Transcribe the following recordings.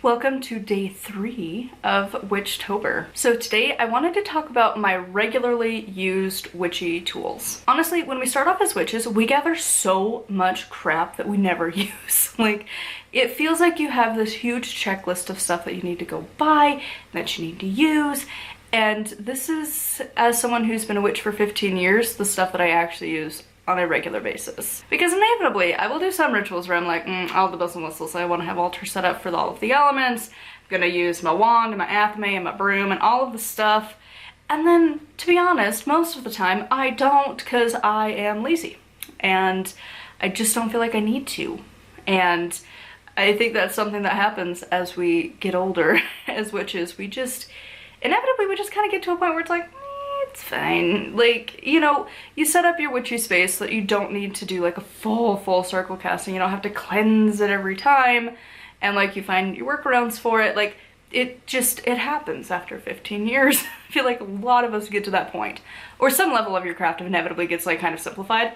welcome to day 3 of Witchtober. So today I wanted to talk about my regularly used witchy tools. Honestly, when we start off as witches, we gather so much crap that we never use. Like, it feels like you have this huge checklist of stuff that you need to go buy, that you need to use, and this is, as someone who's been a witch for 15 years, the stuff that I actually use on a regular basis. Because inevitably, I will do some rituals where I'm like, all the bells and whistles, I want to have altar set up for all of the elements, I'm gonna use my wand and my athame and my broom and all of the stuff. And then, to be honest, most of the time, I don't, because I am lazy. And I just don't feel like I need to. And I think that's something that happens as we get older as witches. We just kind of get to a point where it's like, it's fine. Like, you know, you set up your witchy space so that you don't need to do like a full circle casting. You don't have to cleanse it every time, and like you find your workarounds for it. Like, it happens after 15 years. I feel like a lot of us get to that point. Or some level of your craft inevitably gets like kind of simplified.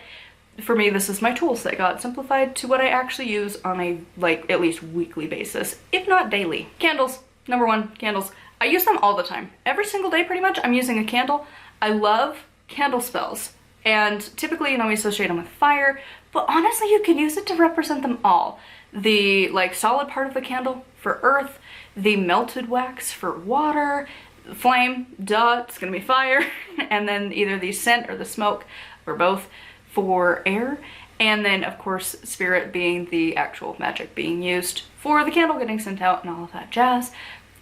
For me, this is my tools that got simplified to what I actually use on a like at least weekly basis, if not daily. Candles, number one, candles. I use them all the time. Every single day pretty much I'm using a candle. I love candle spells, and typically, you know, we associate them with fire, but honestly you can use it to represent them all. The like solid part of the candle for earth, the melted wax for water, flame, duh, it's gonna be fire, and then either the scent or the smoke or both for air, and then of course spirit being the actual magic being used for the candle getting sent out and all of that jazz.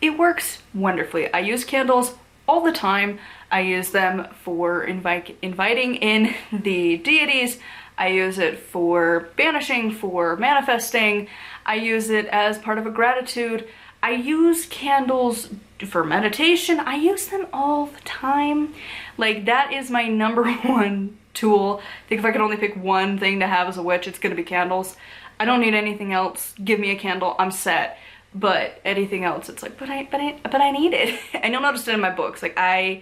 It works wonderfully. I use candles all the time. I use them for inviting in the deities. I use it for banishing, for manifesting. I use it as part of a gratitude. I use candles for meditation. I use them all the time. Like, that is my number one tool. I think if I could only pick one thing to have as a witch, it's gonna be candles. I don't need anything else. Give me a candle, I'm set. But anything else, it's like, but I need it. And you'll notice it in my books. Like, I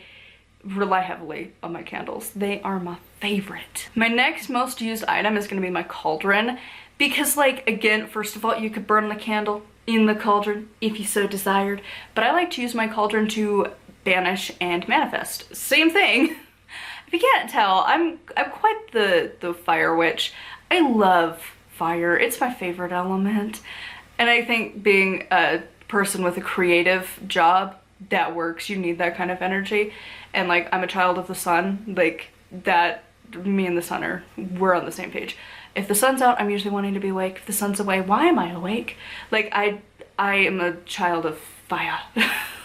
rely heavily on my candles. They are my favorite. My next most used item is gonna be my cauldron, because, like, again, first of all, you could burn the candle in the cauldron if you so desired, but I like to use my cauldron to banish and manifest. Same thing. If you can't tell, I'm quite the fire witch. I love fire. It's my favorite element. And I think being a person with a creative job, that works. You need that kind of energy. And like, I'm a child of the sun, like that, me and the sun we're on the same page. If the sun's out, I'm usually wanting to be awake. If the sun's away, why am I awake? Like, I am a child of fire.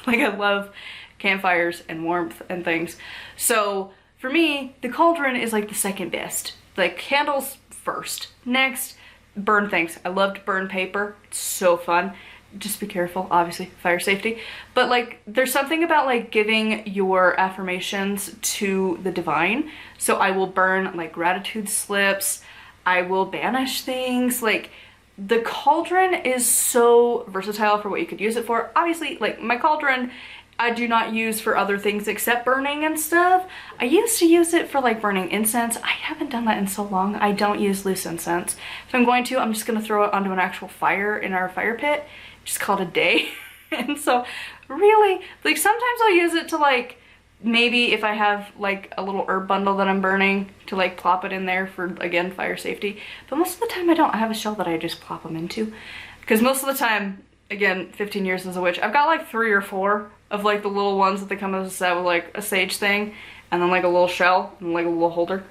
Like, I love campfires and warmth and things. So for me, the cauldron is like the second best. Like, candles first. Next, burn things. I love to burn paper. It's so fun. Just be careful, obviously, fire safety. But like, there's something about like giving your affirmations to the divine. So I will burn like gratitude slips. I will banish things. Like, the cauldron is so versatile for what you could use it for. Obviously, like, my cauldron I do not use for other things except burning and stuff. I used to use it for like burning incense. I haven't done that in so long. I don't use loose incense. If I'm going to, I'm just gonna throw it onto an actual fire in our fire pit, just call it a day. And so really, like, sometimes I'll use it to like, maybe if I have like a little herb bundle that I'm burning, to like plop it in there for, again, fire safety. But most of the time I don't. I have a shell that I just plop them into. Because most of the time, again, 15 years as a witch, I've got like 3 or 4 of like the little ones that they come as a set with like a sage thing, and then like a little shell and like a little holder.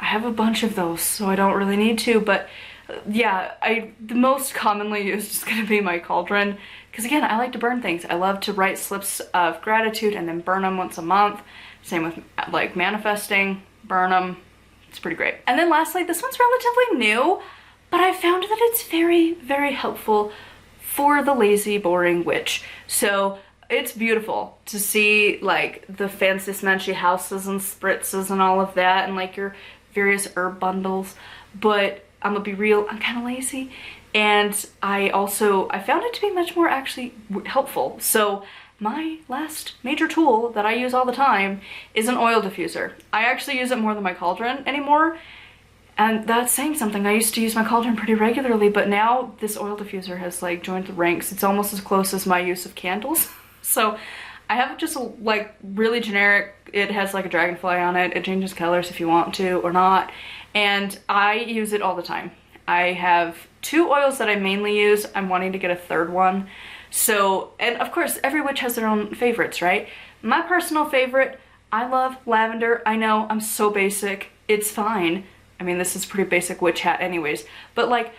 I have a bunch of those, so I don't really need to, but yeah, the most commonly used is gonna be my cauldron, because again, I like to burn things. I love to write slips of gratitude and then burn them once a month. Same with like manifesting, burn them. It's pretty great. And then lastly, this one's relatively new, but I found that it's very helpful for the lazy, boring witch. So it's beautiful to see like the fancy smanchy houses and spritzes and all of that, and like your various herb bundles. But I'm gonna be real, I'm kind of lazy. And I found it to be much more actually helpful. So my last major tool that I use all the time is an oil diffuser. I actually use it more than my cauldron anymore. And that's saying something. I used to use my cauldron pretty regularly, but now this oil diffuser has like joined the ranks. It's almost as close as my use of candles. So I have just a, like really generic, it has like a dragonfly on it. It changes colors if you want to or not. And I use it all the time. I have 2 oils that I mainly use. I'm wanting to get a 3rd one. So, and of course every witch has their own favorites, right? My personal favorite, I love lavender. I know I'm so basic. It's fine. I mean, this is pretty basic witch hat anyways, but like,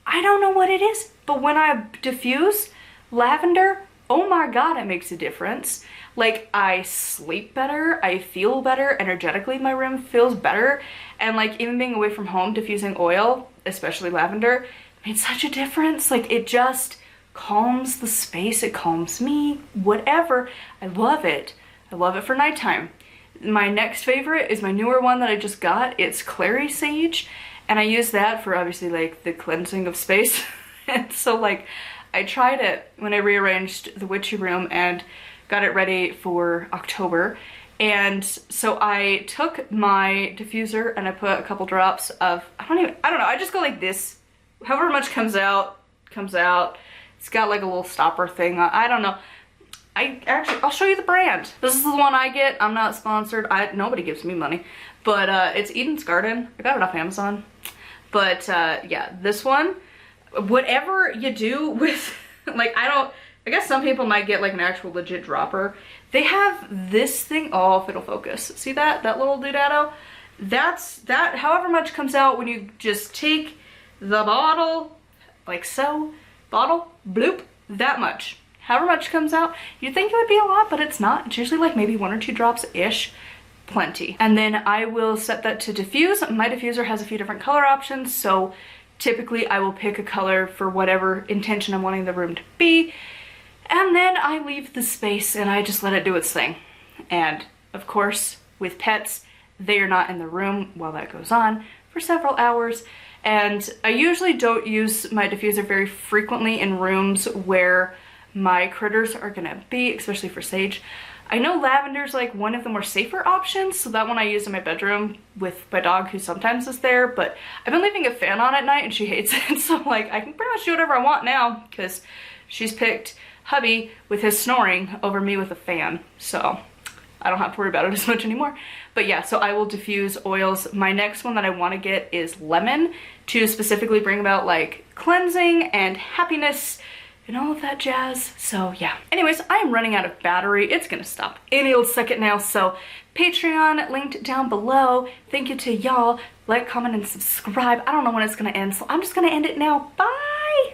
I don't know what it is, but when I diffuse lavender, oh my God, it makes a difference. Like, I sleep better, I feel better, energetically my room feels better, and like even being away from home, diffusing oil, especially lavender, made such a difference. Like, it just calms the space, it calms me, whatever. I love it. I love it for nighttime. My next favorite is my newer one that I just got. It's Clary Sage, and I use that for obviously like the cleansing of space. And so like I tried it when I rearranged the witchy room and got it ready for October. And so I took my diffuser and I put a couple drops of, I don't know, I just go like this. However much comes out, comes out. It's got like a little stopper thing. I don't know. I'll show you the brand. This is the one I get. I'm not sponsored. Nobody gives me money. But it's Eden's Garden. I got it off Amazon. But yeah, this one, whatever you do with, like, I guess some people might get like an actual legit dropper. They have this thing. Oh, if it'll focus. See that? That little doodado? That however much comes out when you just take the bottle, like so, bottle, bloop, that much. However much comes out, you'd think it would be a lot, but it's not. It's usually like maybe 1 or 2 drops-ish. Plenty. And then I will set that to diffuse. My diffuser has a few different color options, so typically I will pick a color for whatever intention I'm wanting the room to be. And then I leave the space and I just let it do its thing. And of course, with pets, they are not in the room while that goes on for several hours. And I usually don't use my diffuser very frequently in rooms where my critters are gonna be, especially for sage. I know lavender's like one of the more safer options, so that one I use in my bedroom with my dog who sometimes is there, but I've been leaving a fan on at night and she hates it, so like I can pretty much do whatever I want now because she's picked hubby with his snoring over me with a fan, so I don't have to worry about it as much anymore. But yeah, so I will diffuse oils. My next one that I want to get is lemon to specifically bring about like cleansing and happiness and all of that jazz. So yeah. Anyways, I am running out of battery. It's gonna stop any old second now. So Patreon linked down below. Thank you to y'all. Like, comment, and subscribe. I don't know when it's gonna end, so I'm just gonna end it now. Bye.